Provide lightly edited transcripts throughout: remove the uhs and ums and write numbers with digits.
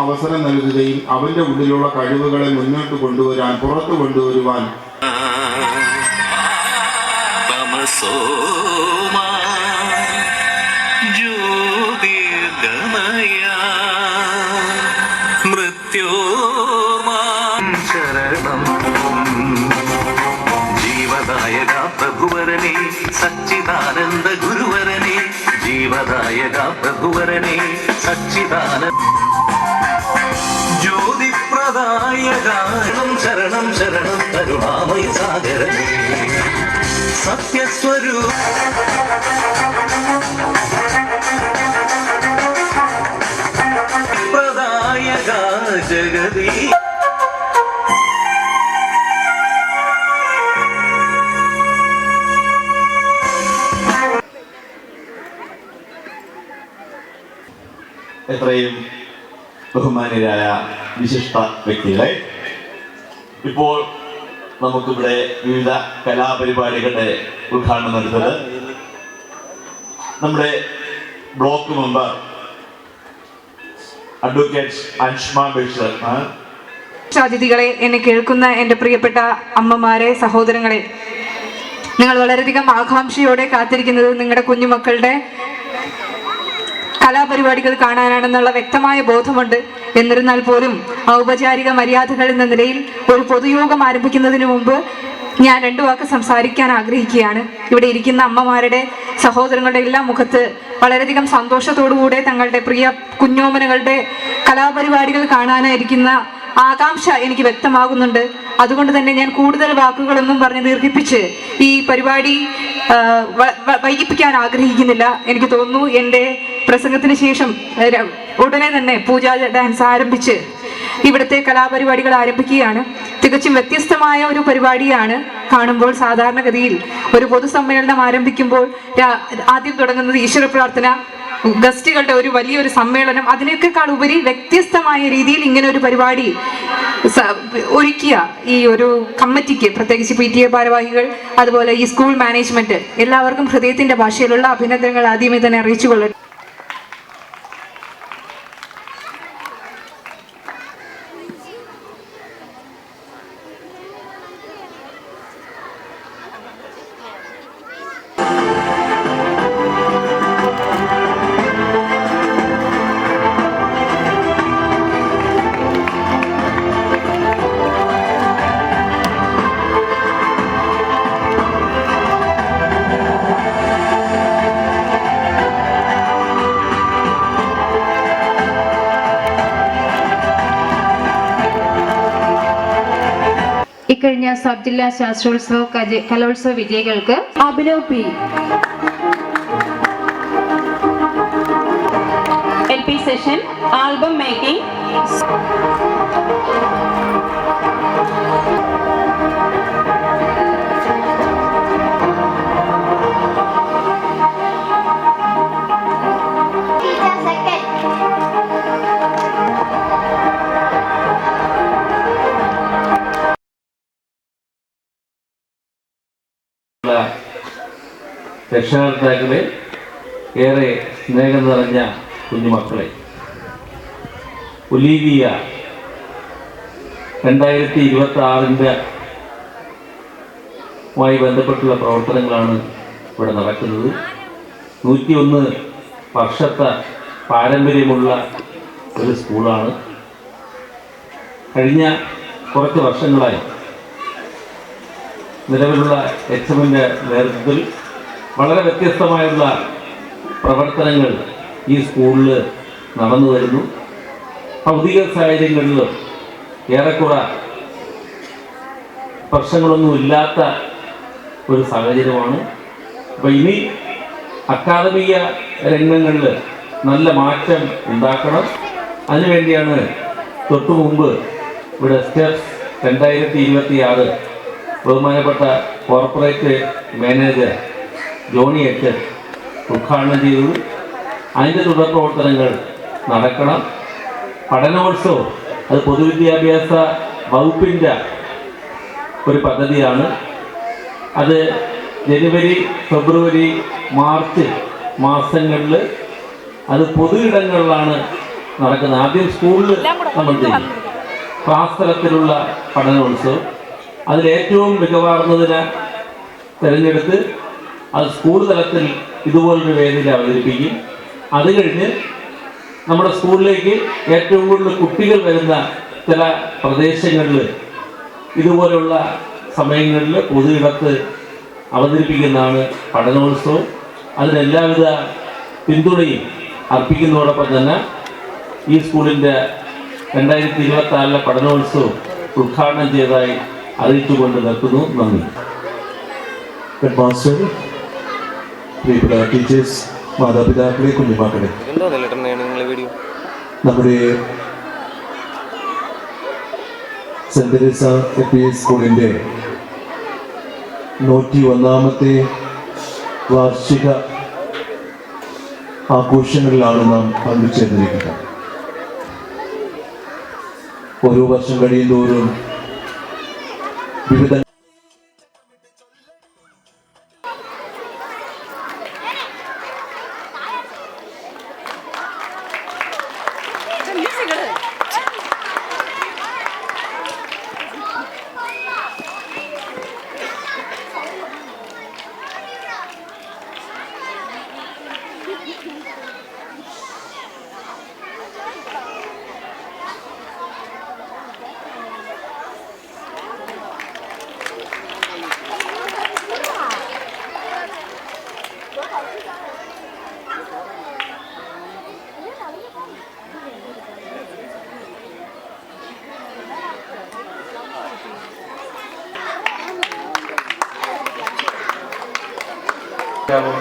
അവസരം നൽകുകയും അവൻ്റെ ഉള്ളിലുള്ള കഴിവുകളെ മുന്നോട്ട് കൊണ്ടുവരാൻ, പുറത്തു കൊണ്ടുവരുവാൻ ജീവദായക പ്രഭുവരനെ സച്ചിദാനന്ദ ഗുരുവരനെ, ജീവദായക പ്രഭുവരനെ സച്ചിദാനന്ദ ജ്യോതിപ്രദായക ശരണം ശരണം കരുണാമയ സാഗരനെ സത്യസ്വരൂപ പ്രദായക ജഗദീ എത്രയും ബഹുമാന്യരായ വിശിഷ്ട വ്യക്തികളെ, ഇപ്പോൾ നമുക്കിവിടെ വിവിധ കലാപരിപാടികളുടെ ഉദ്ഘാടനം നടത്തുന്നത് നമ്മുടെ ബ്ലോക്ക് മെമ്പർ അഡ്വക്കേറ്റ് അൻഷ്മ ബഷീർ. അതിഥികളെ, എന്നെ കേൾക്കുന്ന എൻ്റെ പ്രിയപ്പെട്ട അമ്മമാരെ, സഹോദരങ്ങളെ, നിങ്ങൾ വളരെയധികം ആകാംക്ഷയോടെ കാത്തിരിക്കുന്നത് നിങ്ങളുടെ കുഞ്ഞുമക്കളുടെ കലാപരിപാടികൾ കാണാനാണെന്നുള്ള വ്യക്തമായ ബോധമുണ്ട്. എന്നിരുന്നാൽ പോലും ഔപചാരിക മര്യാദകൾ എന്ന നിലയിൽ ഒരു പൊതുയോഗം ആരംഭിക്കുന്നതിന് മുമ്പ് ഞാൻ 2 വാക്ക് സംസാരിക്കാൻ ആഗ്രഹിക്കുകയാണ്. ഇവിടെ ഇരിക്കുന്ന അമ്മമാരുടെ, സഹോദരങ്ങളുടെ എല്ലാം മുഖത്ത് വളരെയധികം സന്തോഷത്തോടുകൂടെ തങ്ങളുടെ പ്രിയ കുഞ്ഞോമനകളുടെ കലാപരിപാടികൾ കാണാനായിരിക്കുന്ന ആകാംക്ഷ എനിക്ക് വ്യക്തമാകുന്നുണ്ട്. അതുകൊണ്ട് തന്നെ ഞാൻ കൂടുതൽ വാക്കുകളൊന്നും പറഞ്ഞ് ദീർഘിപ്പിച്ച് ഈ പരിപാടി വൈകിപ്പിക്കാൻ ആഗ്രഹിക്കുന്നില്ല. എനിക്ക് തോന്നുന്നു എൻ്റെ പ്രസംഗത്തിന് ശേഷം ഉടനെ തന്നെ പൂജാ ഡാൻസ് ആരംഭിച്ച് ഇവിടുത്തെ കലാപരിപാടികൾ ആരംഭിക്കുകയാണ്. തികച്ചും വ്യത്യസ്തമായ ഒരു പരിപാടിയാണ്. കാണുമ്പോൾ സാധാരണഗതിയിൽ ഒരു പൊതുസമ്മേളനം ആരംഭിക്കുമ്പോൾ ആദ്യം തുടങ്ങുന്നത് ഈശ്വര പ്രാർത്ഥന, ഗസ്റ്റുകളുടെ ഒരു വലിയൊരു സമ്മേളനം, അതിനേക്കാൾ ഉപരി വ്യത്യസ്തമായ രീതിയിൽ ഇങ്ങനെ ഒരു പരിപാടി ഒരുക്കിയ ഈ ഒരു കമ്മിറ്റിക്ക്, പ്രത്യേകിച്ച് PTA ഭാരവാഹികൾ, അതുപോലെ ഈ സ്കൂൾ മാനേജ്മെന്റ്, എല്ലാവർക്കും ഹൃദയത്തിന്റെ ഭാഷയിലുള്ള അഭിനന്ദനങ്ങൾ ആദ്യമേ തന്നെ അറിയിച്ചുകൊള്ളട്ടെ. ഇക്കഴിഞ്ഞ സബ് ജില്ലാ ശാസ്ത്രോത്സവ കലോത്സവ വിജയികൾക്ക് Abhinav P, LP session album making, രക്ഷകർത്താക്കളെ, ഏറെ സ്നേഹം നിറഞ്ഞ കുഞ്ഞുമക്കളെ, ഒലീവിയ 2026 ബന്ധപ്പെട്ടുള്ള പ്രവർത്തനങ്ങളാണ് ഇവിടെ നടക്കുന്നത്. 101 വർഷത്തെ പാരമ്പര്യമുള്ള ഒരു സ്കൂളാണ്. കഴിഞ്ഞ കുറച്ച് വർഷങ്ങളായി നിലവിലുള്ള HMന്റെ നേതൃത്വത്തിൽ വളരെ വ്യത്യസ്തമായുള്ള പ്രവർത്തനങ്ങൾ ഈ സ്കൂളിൽ നടന്നു വരുന്നു. ഭൗതിക സാഹചര്യങ്ങളിൽ ഏറെക്കുറെ പ്രശ്നങ്ങളൊന്നുമില്ലാത്ത ഒരു സാഹചര്യമാണ്. അപ്പോൾ ഇനി അക്കാദമിക രംഗങ്ങളിൽ നല്ല മാറ്റം ഉണ്ടാക്കണം. അതിനുവേണ്ടിയാണ് തൊട്ടു മുമ്പ് ഇവിടെ സ്റ്റെപ്സ് 2026 ബഹുമാനപ്പെട്ട കോർപ്പറേറ്റ് മാനേജർ ജോണി എച്ച് ഉദ്ഘാടനം ചെയ്തത്. അതിൻ്റെ തുടർ പ്രവർത്തനങ്ങൾ നടക്കണം. പഠനോത്സവം അത് പൊതുവിദ്യാഭ്യാസ വകുപ്പിൻ്റെ ഒരു പദ്ധതിയാണ്. അത് ജനുവരി, ഫെബ്രുവരി, മാർച്ച് മാസങ്ങളിൽ അത് പൊതു ഇടങ്ങളിലാണ് നടക്കുന്ന ആദ്യം സ്കൂളിൽ നമ്മൾ ചെയ്യും ക്ലാസ് തലത്തിലുള്ള പഠനോത്സവം. അതിലേറ്റവും മികവാർന്നതിനെ തിരഞ്ഞെടുത്ത് അത് സ്കൂൾ തലത്തിൽ ഇതുപോലൊരു വേദിയിൽ അവതരിപ്പിക്കും. അത് കഴിഞ്ഞ് നമ്മുടെ സ്കൂളിലേക്ക് ഏറ്റവും കൂടുതൽ കുട്ടികൾ വരുന്ന ചില പ്രദേശങ്ങളിൽ ഇതുപോലുള്ള സമയങ്ങളിൽ പൊതുയിടത്ത് അവതരിപ്പിക്കുന്നതാണ് പഠനോത്സവം. അതിനെല്ലാവിധ പിന്തുണയും അർപ്പിക്കുന്നതോടൊപ്പം തന്നെ ഈ സ്കൂളിൻ്റെ 2024 പഠനോത്സവം ഉദ്ഘാടനം ചെയ്തതായി അറിയിച്ചുകൊണ്ട് നിർത്തുന്നു. നന്ദി. ഹെഡ് മാസ്റ്റർ, പ്രിയപ്പെട്ട ടീച്ചേഴ്സ്, മാതാപിതാക്കളെ, കുഞ്ഞുമക്കളെ, നമ്മുടെ സെന്റ് തെരേസ FPS സ്കൂളിൻ്റെ 101ാമത്തെ വാർഷിക ആഘോഷങ്ങളിലാണ് നാം പങ്കുചേർന്നിരിക്കുന്നത്. ഓരോ വർഷം കഴിയുന്തോറും വിവിധ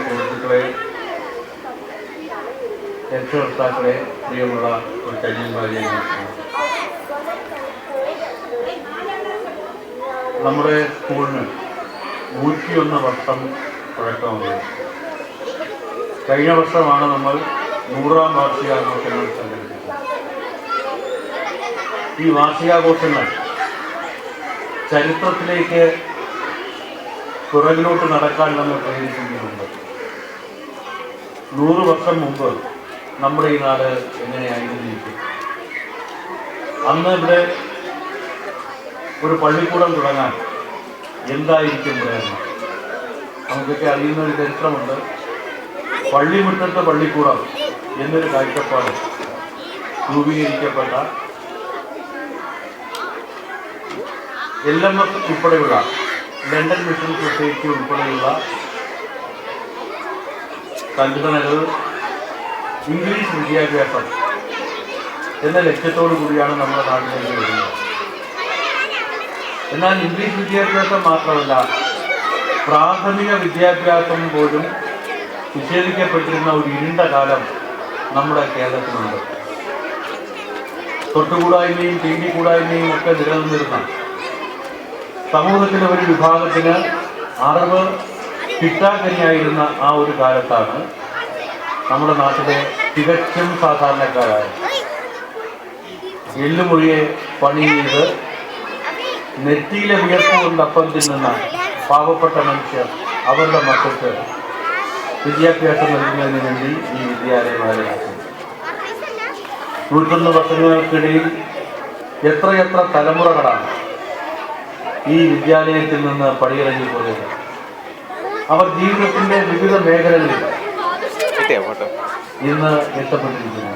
സുഹൃത്തുക്കളെ, രക്ഷകർത്താക്കളെ, പ്രിയമുള്ള ഒരു കന്യന്മാരെ, നമ്മുടെ സ്കൂളിന് 101 വർഷം പഴക്കമുണ്ട്. കഴിഞ്ഞ വർഷമാണ് നമ്മൾ 100ാം വാർഷികാഘോഷങ്ങൾ സംഘടിപ്പിച്ചത്. ഈ വാർഷികാഘോഷങ്ങൾ ചരിത്രത്തിലേക്ക് പുറകിലോട്ട് നടക്കാൻ നമ്മൾ പ്രേരിപ്പിക്കുന്നുണ്ട്. 100 വർഷം മുമ്പ് നമ്മുടെ ഈ നാട് എങ്ങനെയായിരിക്കും? അന്ന് ഇവിടെ ഒരു പള്ളിക്കൂടം തുടങ്ങാൻ എന്തായിരിക്കും പ്രേരണ? നമുക്കൊക്കെ അറിയുന്ന ഒരു ചരിത്രമുണ്ട്. പള്ളിമുറ്റത്തെ പള്ളിക്കൂടം എന്നൊരു കാഴ്ചപ്പാട് രൂപീകരിക്കപ്പെട്ട LMS ഉൾപ്പെടെയുള്ള ലണ്ടൻ മിഷൻ സൊസൈറ്റി ഉൾപ്പെടെയുള്ള സംഘടനകൾ ഇംഗ്ലീഷ് വിദ്യാഭ്യാസം എന്ന ലക്ഷ്യത്തോടു കൂടിയാണ് നമ്മുടെ നാട്ടിലേക്ക് വരുന്നത്. എന്നാൽ ഇംഗ്ലീഷ് വിദ്യാഭ്യാസം മാത്രമല്ല, പ്രാഥമിക വിദ്യാഭ്യാസം പോലും നിഷേധിക്കപ്പെട്ടിരുന്ന ഒരു ഇരുണ്ട കാലം നമ്മുടെ കേരളത്തിലുണ്ട്. തൊട്ടുകൂടായ്മയും തീണ്ടിക്കൂടായ്മയും ഒക്കെ നിലനിന്നിരുന്ന സമൂഹത്തിലെ ഒരു വിഭാഗത്തിന് അറിവ് കിട്ടാക്കനിയായിരുന്ന ആ ഒരു കാലത്താണ് നമ്മുടെ നാട്ടിലെ തികച്ചും സാധാരണക്കാരായ എല്ലുമൊഴിയെ പണി ചെയ്ത് നെറ്റിയിലെ വിയർപ്പ് കൊണ്ട് അപ്പം തിന്നുന്ന പാവപ്പെട്ട മനുഷ്യർ അവരുടെ മക്കൾക്ക് വിദ്യാഭ്യാസം നൽകുന്നതിന് വേണ്ടി ഈ വിദ്യാലയം ആരംഭിച്ചു. 101 വർഷങ്ങൾക്കിടയിൽ എത്രയെത്ര തലമുറകളാണ് ഈ വിദ്യാലയത്തിൽ നിന്ന് പടിയിറങ്ങിപ്പോയത്. അവർ ജീവിതത്തിന്റെ വിവിധ മേഖലകളിൽ ഇന്ന് എത്തപ്പെട്ടിരിക്കുന്നു.